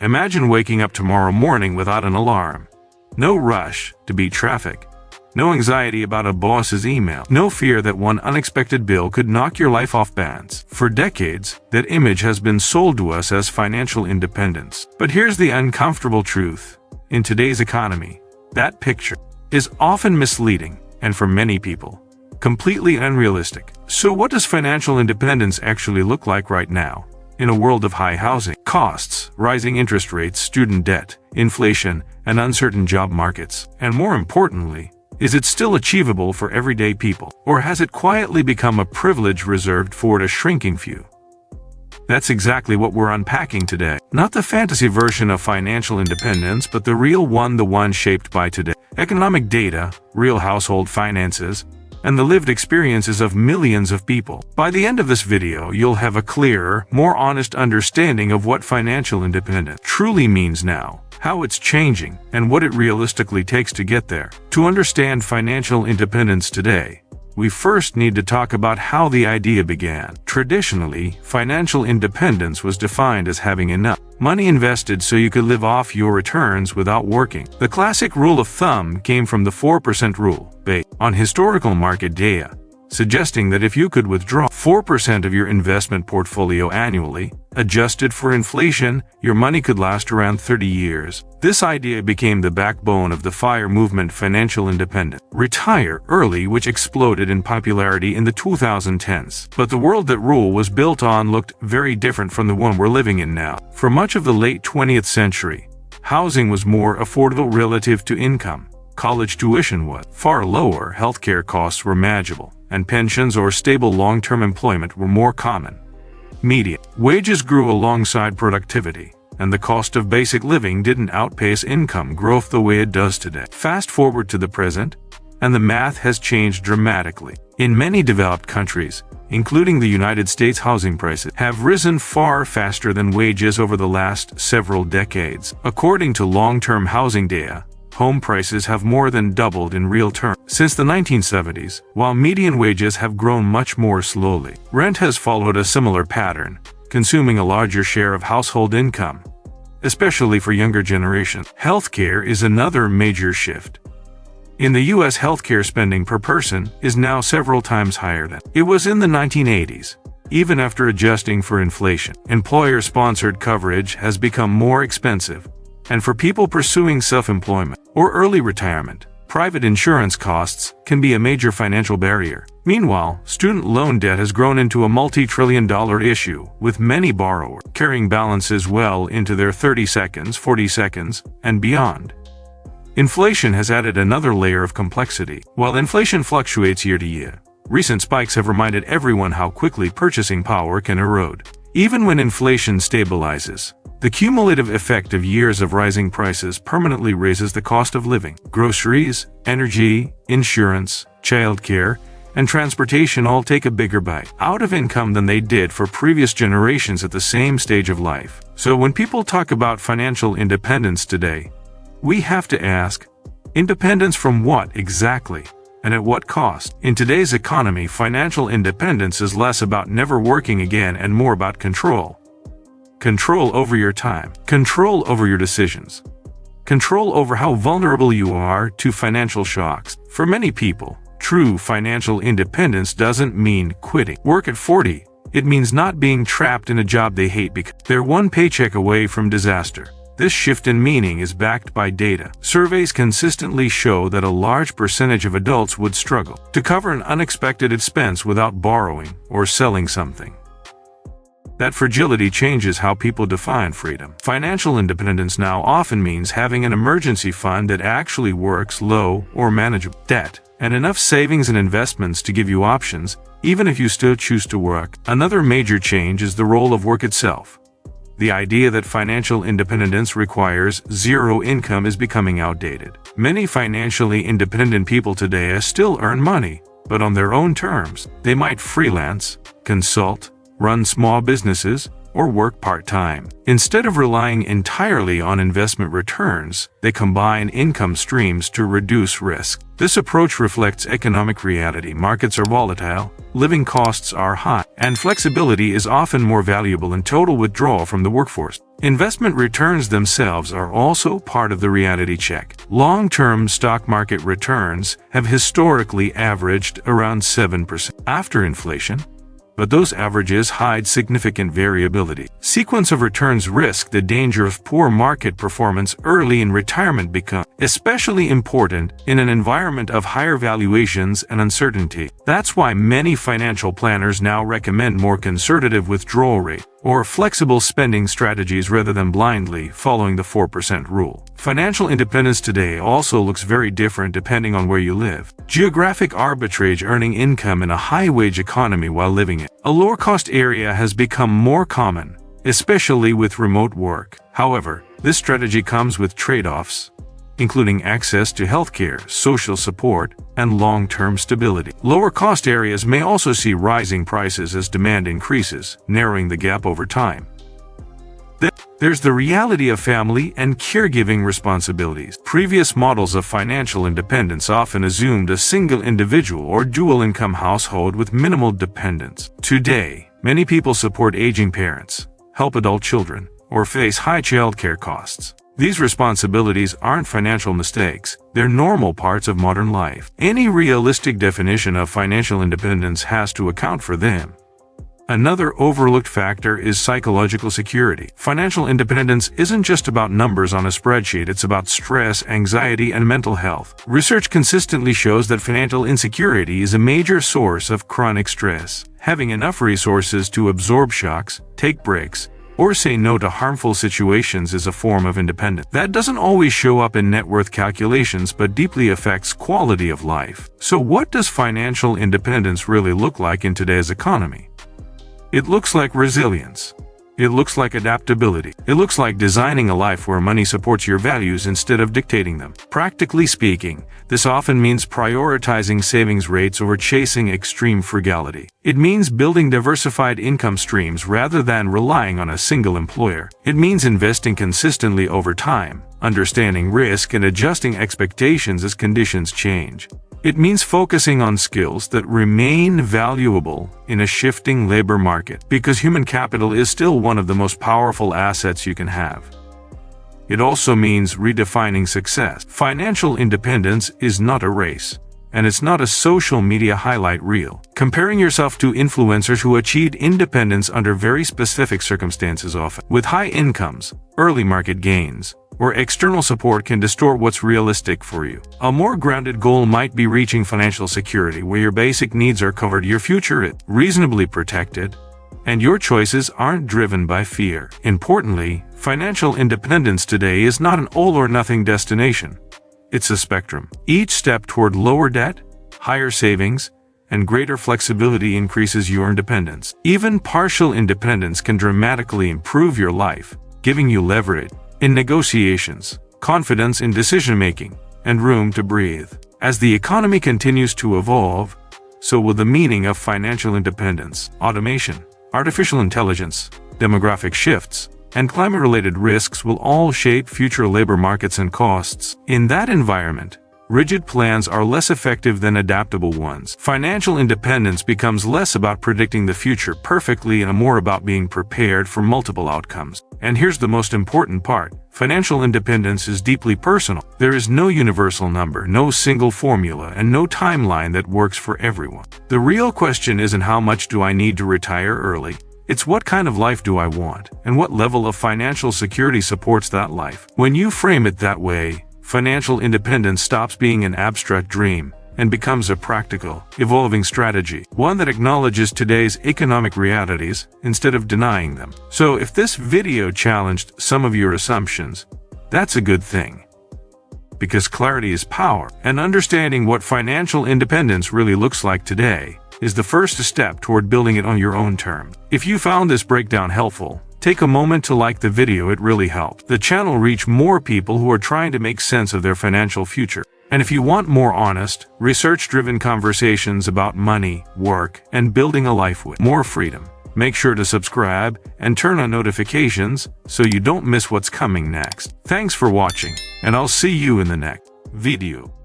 Imagine waking up tomorrow morning without an alarm. No rush to beat traffic. No anxiety about a boss's email. No fear that one unexpected bill could knock your life off balance. For decades, that image has been sold to us as financial independence. But here's the uncomfortable truth. In today's economy, that picture is often misleading, and for many people, completely unrealistic. So what does financial independence actually look like right now? In a world of high housing costs, rising interest rates, student debt, inflation, and uncertain job markets, and more importantly, is it still achievable for everyday people, or has it quietly become a privilege reserved for a shrinking few? That's exactly what we're unpacking today. Not the fantasy version of financial independence, but the real one, the one shaped by today. Economic data, real household finances, and the lived experiences of millions of people. By the end of this video, you'll have a clearer, more honest understanding of what financial independence truly means now, how it's changing, and what it realistically takes to get there. To understand financial independence today, we first need to talk about how the idea began. Traditionally, financial independence was defined as having enough money invested so you could live off your returns without working. The classic rule of thumb came from the 4% rule, based on historical market data, suggesting that if you could withdraw 4% of your investment portfolio annually, adjusted for inflation, your money could last around 30 years. This idea became the backbone of the FIRE movement, financial independence. Retire early, which exploded in popularity in the 2010s. But the world that rule was built on looked very different from the one we're living in now. For much of the late 20th century, housing was more affordable relative to income. College tuition was far lower, healthcare costs were manageable, and pensions or stable long-term employment were more common. Median wages grew alongside productivity, and the cost of basic living didn't outpace income growth the way it does today. Fast forward to the present, and the math has changed dramatically. In many developed countries, including the United States, housing prices have risen far faster than wages over the last several decades. According to long-term housing data, home prices have more than doubled in real terms since the 1970s, while median wages have grown much more slowly. Rent has followed a similar pattern, consuming a larger share of household income, especially for younger generations. Healthcare is another major shift. In the U.S., healthcare spending per person is now several times higher than it was in the 1980s. Even after adjusting for inflation, employer-sponsored coverage has become more expensive, and for people pursuing self-employment or early retirement, private insurance costs can be a major financial barrier. Meanwhile, student loan debt has grown into a multi-trillion-dollar issue, with many borrowers carrying balances well into their 30 seconds, 40 seconds, and beyond. Inflation has added another layer of complexity. While inflation fluctuates year to year, recent spikes have reminded everyone how quickly purchasing power can erode. Even when inflation stabilizes, the cumulative effect of years of rising prices permanently raises the cost of living. Groceries, energy, insurance, childcare, and transportation all take a bigger bite out of income than they did for previous generations at the same stage of life. So when people talk about financial independence today, we have to ask, independence from what exactly? And at what cost? In today's economy, financial independence is less about never working again and more about control. Control over your time. Control over your decisions. Control over how vulnerable you are to financial shocks. For many people, true financial independence doesn't mean quitting work at 40. It means not being trapped in a job they hate because they're one paycheck away from disaster. This shift in meaning is backed by data. Surveys consistently show that a large percentage of adults would struggle to cover an unexpected expense without borrowing or selling something. That fragility changes how people define freedom. Financial independence now often means having an emergency fund that actually works, low or manageable debt, and enough savings and investments to give you options, even if you still choose to work. Another major change is the role of work itself. The idea that financial independence requires zero income is becoming outdated. Many financially independent people today still earn money, but on their own terms. They might freelance, consult, run small businesses, or work part-time. Instead of relying entirely on investment returns, they combine income streams to reduce risk. This approach reflects economic reality. Markets are volatile, living costs are high, and flexibility is often more valuable than total withdrawal from the workforce. Investment returns themselves are also part of the reality check. Long-term stock market returns have historically averaged around 7% after inflation, but those averages hide significant variability. Sequence of returns risk the danger of poor market performance early in retirement become especially important in an environment of higher valuations and uncertainty. That's why many financial planners now recommend more conservative withdrawal rate or flexible spending strategies rather than blindly following the 4% rule. Financial independence today also looks very different depending on where you live. Geographic arbitrage, earning income in a high-wage economy while living in a lower-cost area, has become more common, especially with remote work. However, this strategy comes with trade-offs, including access to healthcare, social support, and long-term stability. Lower-cost areas may also see rising prices as demand increases, narrowing the gap over time. There's the reality of family and caregiving responsibilities. Previous models of financial independence often assumed a single individual or dual-income household with minimal dependence. Today, many people support aging parents, help adult children, or face high childcare costs. These responsibilities aren't financial mistakes, they're normal parts of modern life. Any realistic definition of financial independence has to account for them. Another overlooked factor is psychological security. Financial independence isn't just about numbers on a spreadsheet, it's about stress, anxiety, and mental health. Research consistently shows that financial insecurity is a major source of chronic stress. Having enough resources to absorb shocks, take breaks, or say no to harmful situations is a form of independence. That doesn't always show up in net worth calculations, but deeply affects quality of life. So what does financial independence really look like in today's economy? It looks like resilience. It looks like adaptability. It looks like designing a life where money supports your values instead of dictating them. Practically speaking, this often means prioritizing savings rates over chasing extreme frugality. It means building diversified income streams rather than relying on a single employer. It means investing consistently over time, understanding risk, and adjusting expectations as conditions change. It means focusing on skills that remain valuable in a shifting labor market, because human capital is still one of the most powerful assets you can have. It also means redefining success. Financial independence is not a race, and it's not a social media highlight reel. Comparing yourself to influencers who achieved independence under very specific circumstances, often with high incomes, early market gains, or external support, can distort what's realistic for you. A more grounded goal might be reaching financial security where your basic needs are covered, your future is reasonably protected, and your choices aren't driven by fear. Importantly, financial independence today is not an all-or-nothing destination. It's a spectrum. Each step toward lower debt, higher savings, and greater flexibility increases your independence. Even partial independence can dramatically improve your life, giving you leverage in negotiations, confidence in decision-making, and room to breathe. As the economy continues to evolve, so will the meaning of financial independence. Automation, artificial intelligence, demographic shifts, and climate-related risks will all shape future labor markets and costs. In that environment, rigid plans are less effective than adaptable ones. Financial independence becomes less about predicting the future perfectly and more about being prepared for multiple outcomes. And here's the most important part. Financial independence is deeply personal. There is no universal number, no single formula, and no timeline that works for everyone. The real question isn't how much do I need to retire early. It's what kind of life do I want, and what level of financial security supports that life. When you frame it that way, financial independence stops being an abstract dream and becomes a practical, evolving strategy, one that acknowledges today's economic realities instead of denying them. So if this video challenged some of your assumptions, that's a good thing. Because clarity is power, and understanding what financial independence really looks like today is the first step toward building it on your own terms. If you found this breakdown helpful, take a moment to like the video. It really helped the channel reach more people who are trying to make sense of their financial future. And if you want more honest, research-driven conversations about money, work, and building a life with more freedom, Make sure to subscribe and turn on notifications so you don't miss what's coming next. Thanks for watching, and I'll see you in the next video.